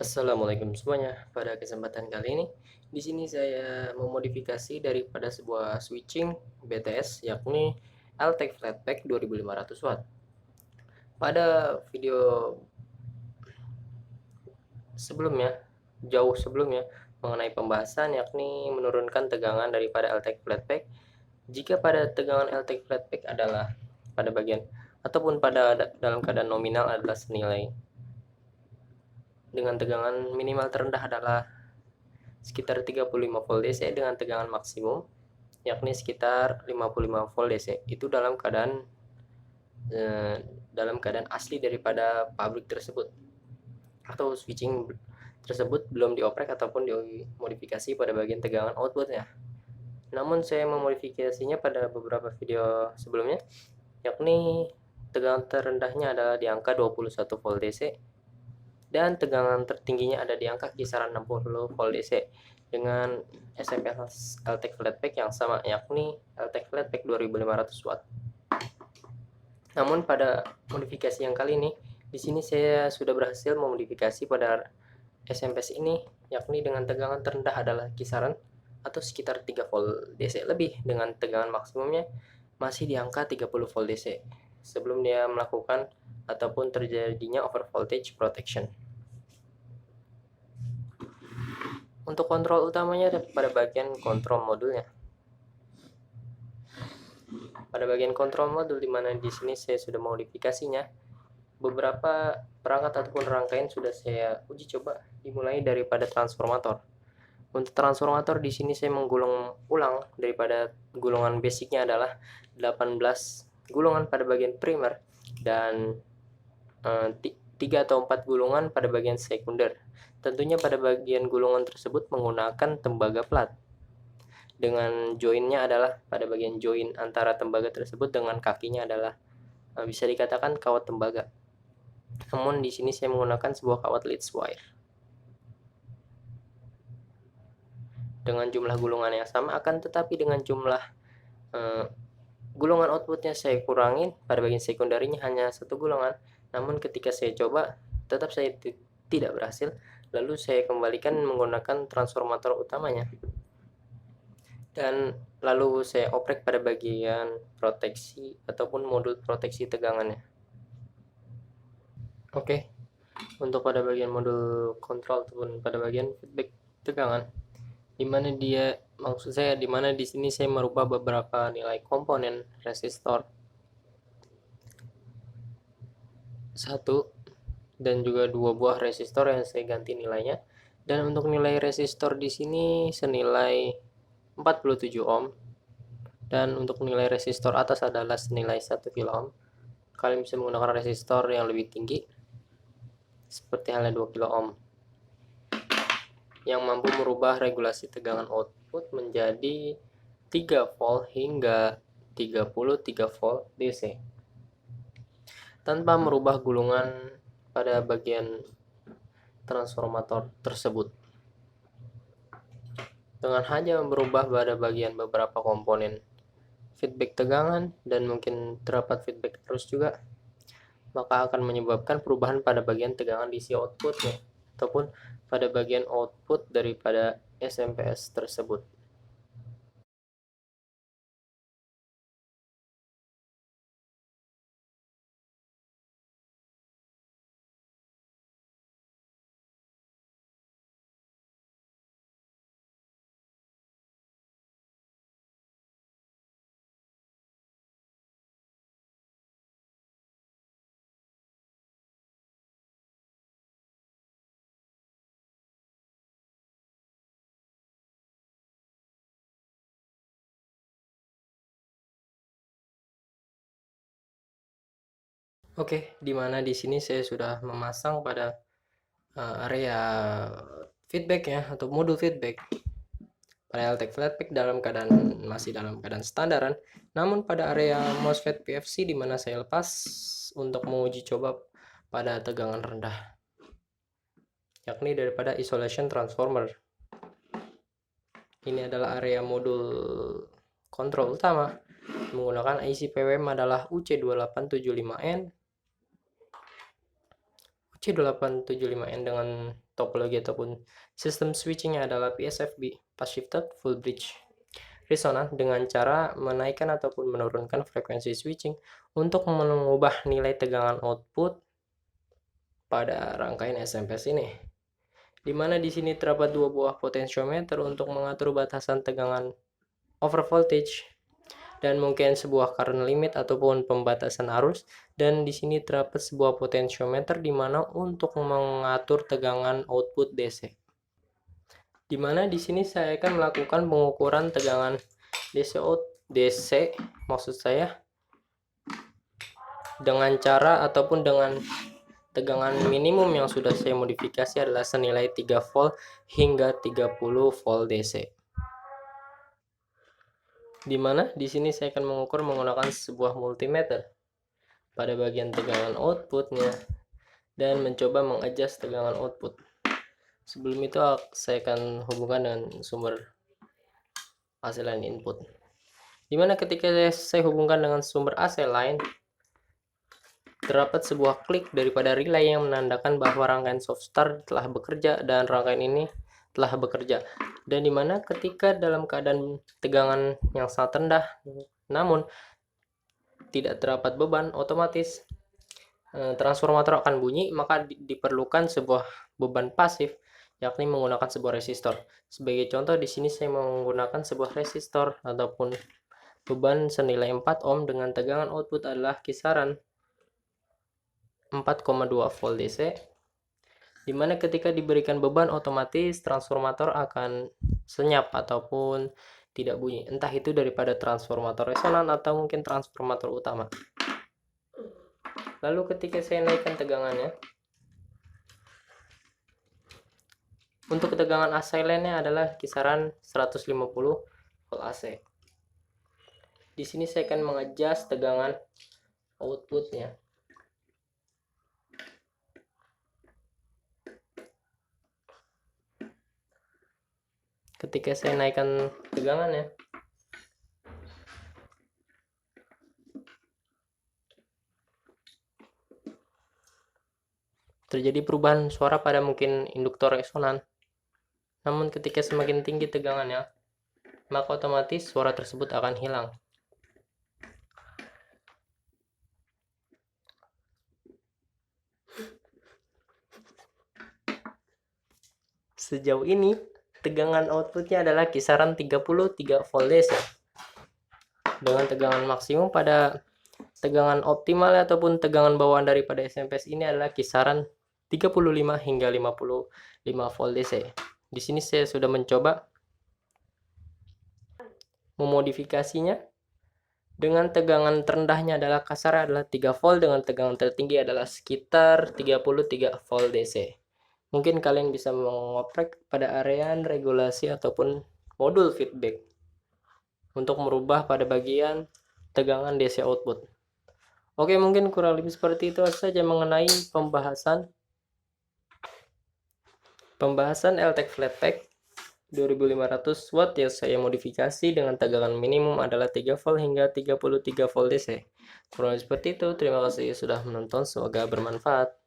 Assalamualaikum semuanya. Pada kesempatan kali ini, di sini saya memodifikasi daripada sebuah switching BTS yakni Altec Flatpak 2500 watt. Pada video sebelumnya, jauh sebelumnya mengenai pembahasan yakni menurunkan tegangan daripada Altec Flatpak. Jika pada tegangan Altec Flatpak adalah pada bagian ataupun pada dalam keadaan nominal adalah senilai dengan tegangan minimal terendah adalah sekitar 35 volt DC dengan tegangan maksimum yakni sekitar 55 volt DC. Itu dalam keadaan asli daripada pabrik tersebut atau switching tersebut belum dioprek ataupun dimodifikasi pada bagian tegangan outputnya. Namun saya memodifikasinya pada beberapa video sebelumnya, yakni tegangan terendahnya adalah di angka 21 volt DC dan tegangan tertingginya ada di angka kisaran 60 volt DC dengan SMS Altec Flatpak yang sama, yakni Altec Flatpak 2500 watt. Namun pada modifikasi yang kali ini, di sini saya sudah berhasil memodifikasi pada SMS ini, yakni dengan tegangan terendah adalah kisaran atau sekitar 3 volt DC lebih dengan tegangan maksimumnya masih di angka 30 volt DC sebelum dia melakukan ataupun terjadinya over voltage protection. Untuk kontrol utamanya ada pada bagian kontrol modulnya. Pada bagian kontrol modul di mana di sini saya sudah modifikasinya, beberapa perangkat ataupun rangkaian sudah saya uji coba dimulai daripada transformator. Untuk transformator di sini saya menggulung ulang daripada gulungan basicnya adalah 18 gulungan pada bagian primer dan 3 atau 4 gulungan pada bagian sekunder. Tentunya pada bagian gulungan tersebut menggunakan tembaga plat. Dengan joinnya adalah pada bagian join antara tembaga tersebut dengan kakinya adalah bisa dikatakan kawat tembaga. Namun di sini saya menggunakan sebuah kawat lead wire. Dengan jumlah gulungan yang sama akan tetapi dengan jumlah gulungan outputnya saya kurangin, pada bagian sekunderinya hanya 1 gulungan. Namun ketika saya coba tetap saya tidak berhasil, lalu saya kembalikan menggunakan transformator utamanya dan lalu saya oprek pada bagian proteksi ataupun modul proteksi tegangannya. Oke, untuk pada bagian modul kontrol ataupun pada bagian feedback tegangan, dimana dimana di sini saya merubah beberapa nilai komponen resistor 1 dan juga 2 buah resistor yang saya ganti nilainya. Dan untuk nilai resistor di sini senilai 47 ohm dan untuk nilai resistor atas adalah senilai 1 kilo ohm. Kalian bisa menggunakan resistor yang lebih tinggi seperti halnya 2 kilo ohm yang mampu merubah regulasi tegangan output menjadi 3 volt hingga 33 volt DC tanpa merubah gulungan pada bagian transformator tersebut. Dengan hanya merubah pada bagian beberapa komponen feedback tegangan dan mungkin terdapat feedback arus juga, maka akan menyebabkan perubahan pada bagian tegangan DC outputnya ataupun pada bagian output daripada SMPS tersebut. Oke, dimana di sini saya sudah memasang pada area feedback ya atau modul feedback pada Altec Flatpak masih dalam keadaan standaran. Namun pada area MOSFET PFC di mana saya lepas untuk menguji coba pada tegangan rendah, yakni daripada isolation transformer. Ini adalah area modul kontrol utama menggunakan IC PWM adalah UC2875N, C875N dengan topologi ataupun sistem switchingnya adalah PSFB, Fast Shifted Full Bridge Resonant, dengan cara menaikkan ataupun menurunkan frekuensi switching untuk mengubah nilai tegangan output pada rangkaian SMPS ini. Di mana di sini terdapat dua buah potentiometer untuk mengatur batasan tegangan over voltage dan mungkin sebuah current limit ataupun pembatasan arus, dan di sini terdapat sebuah potentiometer di mana untuk mengatur tegangan output DC. Di mana di sini saya akan melakukan pengukuran tegangan DC maksud saya dengan cara ataupun dengan tegangan minimum yang sudah saya modifikasi adalah senilai 3 volt hingga 30 volt DC. Di mana di sini saya akan mengukur menggunakan sebuah multimeter pada bagian tegangan outputnya dan mencoba mengadjust tegangan output. Sebelum itu saya akan hubungkan dengan sumber AC line input. Di mana ketika saya hubungkan dengan sumber AC line, terdapat sebuah klik daripada relay yang menandakan bahwa rangkaian soft start telah bekerja dan rangkaian ini telah bekerja. Dan dimana ketika dalam keadaan tegangan yang sangat rendah namun tidak terdapat beban, otomatis transformator akan bunyi, maka diperlukan sebuah beban pasif, yakni menggunakan sebuah resistor. Sebagai contoh di sini saya menggunakan sebuah resistor ataupun beban senilai 4 ohm dengan tegangan output adalah kisaran 4,2 volt DC, dimana ketika diberikan beban otomatis transformator akan senyap ataupun tidak bunyi, entah itu daripada transformator resonan atau mungkin transformator utama. Lalu ketika saya naikkan tegangannya, untuk tegangan AC line-nya adalah kisaran 150 volt AC. Di sini saya akan mengadjust tegangan outputnya. Ketika saya naikkan tegangannya, terjadi perubahan suara pada mungkin induktor resonan. Namun ketika semakin tinggi tegangannya, maka otomatis suara tersebut akan hilang. Sejauh ini tegangan outputnya adalah kisaran 33 volt DC. Dengan tegangan maksimum pada tegangan optimal ataupun tegangan bawaan daripada SMPS ini adalah kisaran 35 hingga 55 volt DC. Di sini saya sudah mencoba memodifikasinya. Dengan tegangan terendahnya adalah kasar adalah 3 volt, dengan tegangan tertinggi adalah sekitar 33 volt DC. Mungkin kalian bisa mengoprek pada area regulasi ataupun modul feedback untuk merubah pada bagian tegangan DC output. Oke, mungkin kurang lebih seperti itu saja mengenai pembahasan LTEC Flatpak 2500 watt yang saya modifikasi dengan tegangan minimum adalah 3 volt hingga 33 volt DC. Kurang lebih seperti itu. Terima kasih sudah menonton, semoga bermanfaat.